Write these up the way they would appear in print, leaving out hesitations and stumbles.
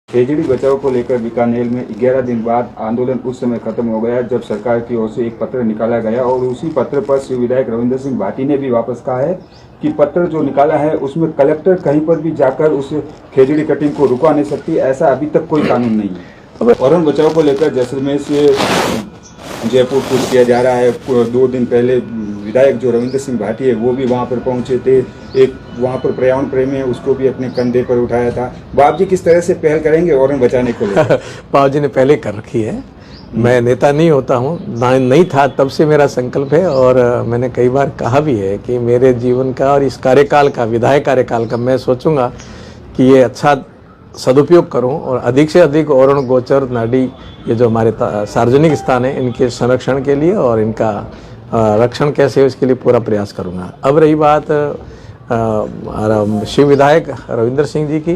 खेजड़ी बचाओ को लेकर बीकानेर में 11 दिन बाद आंदोलन उस समय खत्म हो गया जब सरकार की ओर से एक पत्र निकाला गया और उसी पत्र पर शिव विधायक रविंद्र सिंह भाटी ने भी वापस कहा है कि पत्र जो निकाला है उसमें कलेक्टर कहीं पर भी जाकर उस खेजड़ी कटिंग को रुका नहीं सकती, ऐसा अभी तक कोई कानून नहीं है। औरण बचाओ को लेकर जैसलमेर से जयपुर कूच किया जा रहा है। 2 दिन पहले विधायक जो रविंद्र सिंह भाटी है वो भी वहाँ पर पहुँचे थे। एक वहाँ पर पर्यावरण प्रेमी है, उसको भी अपने कंधे पर उठाया था। बाबू जी किस तरह से पहल करेंगे औरण बचाने को लेकर? बाबू जी ने पहले कर रखी है। मैं नेता नहीं होता हूँ, नहीं था तब से मेरा संकल्प है और मैंने कई बार कहा भी है कि मेरे जीवन का और इस कार्यकाल का, विधायक कार्यकाल का, मैं सोचूंगा कि ये अच्छा सदुपयोग करूं और अधिक से अधिक औरण, गोचर, नाडी, ये जो हमारे सार्वजनिक स्थान है, इनके संरक्षण के लिए और इनका रक्षण कैसे हो इसके लिए पूरा प्रयास करूंगा। अब रही बात शिव विधायक रविंद्र सिंह जी की,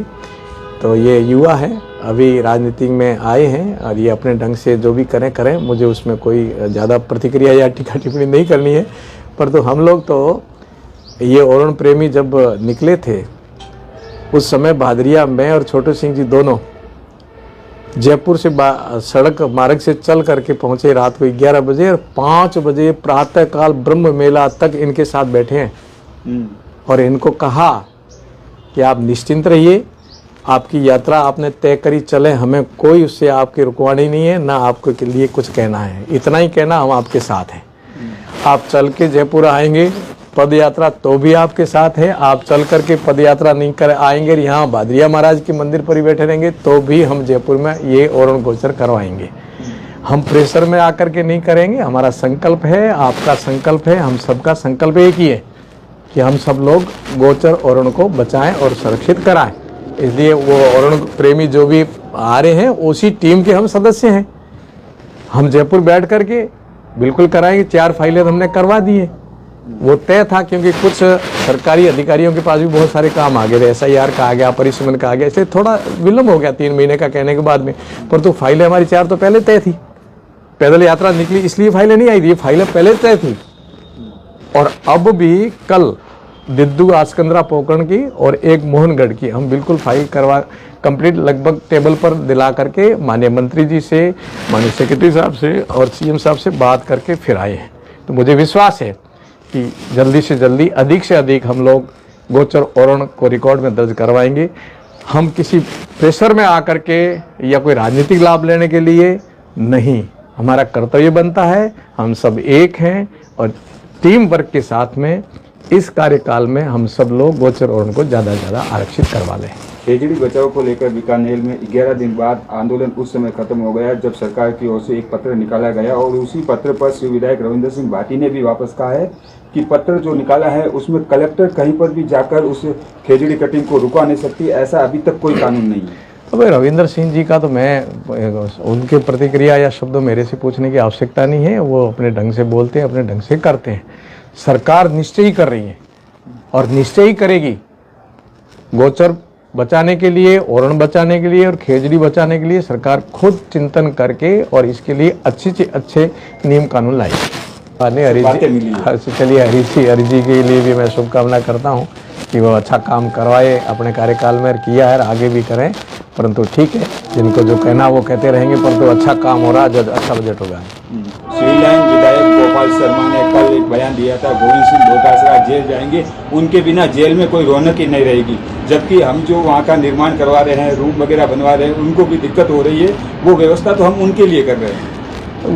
तो ये युवा हैं, अभी राजनीति में आए हैं और ये अपने ढंग से जो भी करें, मुझे उसमें कोई ज़्यादा प्रतिक्रिया या टीका टिप्पणी नहीं करनी है। पर तो हम लोग तो ये औरण प्रेमी जब निकले थे उस समय भादरिया, मैं और छोटू सिंह जी दोनों जयपुर से सड़क मार्ग से चल करके पहुंचे रात को 11 बजे और 5 बजे प्रातःकाल ब्रह्म मेला तक इनके साथ बैठे हैं और इनको कहा कि आप निश्चिंत रहिए, आपकी यात्रा आपने तय करी, चले, हमें कोई उससे आपकी रुकवानी नहीं है, ना आपके के लिए कुछ कहना है, इतना ही कहना, हम आपके साथ हैं। आप चल के जयपुर आएंगे पद यात्रा तो भी आपके साथ है, आप चल करके पद यात्रा नहीं कर आएंगे, यहाँ भादरिया महाराज के मंदिर पर ही बैठे रहेंगे तो भी हम जयपुर में ये औरण गोचर करवाएंगे। हम प्रेशर में आकर के नहीं करेंगे, हमारा संकल्प है, आपका संकल्प है, हम सबका संकल्प एक ही है कि हम सब लोग गोचर औरण को बचाएं और सुरक्षित कराएं। इसलिए वो औरण प्रेमी जो भी आ रहे हैं उसी टीम के हम सदस्य हैं। हम जयपुर बैठ करके बिल्कुल कराएंगे। 4 फाइलें हमने करवा दी है, वो तय था क्योंकि कुछ सरकारी अधिकारियों के पास भी बहुत सारे काम आ गए थे, SIR का आ गया, परिसीमन का आ गया, इसलिए थोड़ा विलम्ब हो गया 3 महीने का कहने के बाद में। पर तो फाइलें हमारी 4 तो पहले तय थी, पैदल यात्रा निकली इसलिए फाइलें नहीं आई थी, ये फाइलें पहले तय थी। और अब भी कल दिद्दू आसकंद्रा पोकरण की और एक मोहनगढ़ की हम बिल्कुल फाइल करवा कंप्लीट लगभग टेबल पर दिला करके माननीय मंत्री जी से, माननीय सेक्रेटरी साहब से और CM साहब से बात करके फिर आए हैं। तो मुझे विश्वास है कि जल्दी से जल्दी, अधिक से अधिक हम लोग गोचर औरण को रिकॉर्ड में दर्ज करवाएंगे। हम किसी प्रेशर में आकर के या कोई राजनीतिक लाभ लेने के लिए नहीं, हमारा कर्तव्य बनता है, हम सब एक हैं और टीम वर्क के साथ में इस कार्यकाल में हम सब लोग गोचर औरण को ज़्यादा से ज़्यादा आरक्षित करवा लें। खेजड़ी बचाओ को लेकर बीकानेर में 11 दिन बाद आंदोलन उस समय खत्म हो गया जब सरकार की ओर से एक पत्र निकाला गया और उसी पत्र पर शिव विधायक रविंद्र सिंह भाटी ने भी वापस कहा है कि पत्र जो निकाला है उसमें कलेक्टर कहीं पर भी जाकर उस खेजड़ी कटिंग को रुका नहीं सकती, ऐसा अभी तक कोई कानून नहीं है। अब रविंद्र सिंह जी का तो मैं उनके प्रतिक्रिया या शब्दों मेरे से पूछने की आवश्यकता नहीं है, वो अपने ढंग से बोलते हैं, अपने ढंग से करते हैं। सरकार निश्चय ही कर रही है और निश्चय ही करेगी। गोचर बचाने के लिए, औरण बचाने के लिए और खेजड़ी बचाने के लिए सरकार खुद चिंतन करके और इसके लिए अच्छे से अच्छे नियम कानून लाएगी। चलिए हरी जी के लिए भी मैं शुभकामना करता हूँ कि वो अच्छा काम करवाए, अपने कार्यकाल में किया है, आगे भी करें। परंतु ठीक है, जिनको जो कहना वो कहते रहेंगे, परंतु अच्छा काम हो रहा है, अच्छा बजट होगा। श्रीलैंड विधायक गोपाल शर्मा ने कल एक बयान दिया था, गोविंद सिंह डोटासरा जेल जाएंगे, उनके बिना जेल में कोई रौनक ही नहीं रहेगी। जबकि हम जो वहाँ का निर्माण करवा रहे हैं, रूम वगैरह बनवा रहे हैं, उनको भी दिक्कत हो रही है, वो व्यवस्था तो हम उनके लिए कर रहे हैं।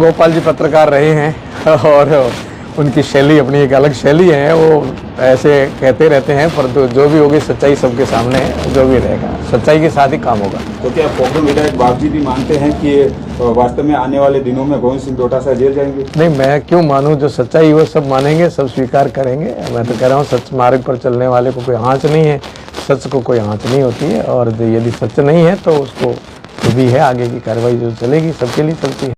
गोपाल जी पत्रकार रहे हैं और उनकी शैली, अपनी एक अलग शैली है, वो ऐसे कहते रहते हैं, परंतु जो भी होगी सच्चाई सबके सामने है, जो भी रहेगा सच्चाई के साथ ही काम होगा। तो क्या पोखरण विधायक बाबू जी भी मानते हैं कि वास्तव में आने वाले दिनों में गोविंद सिंह डोटासरा जेल जाएंगे? नहीं, मैं क्यों मानूं, जो सच्चाई वो सब मानेंगे, सब स्वीकार करेंगे। मैं तो कह रहा हूँ सच मार्ग पर चलने वाले को कोई आँच नहीं है, सच को कोई आँच नहीं होती है और यदि सच नहीं है तो उसको जो भी है आगे की कार्रवाई जो चलेगी सबके लिए चलती है।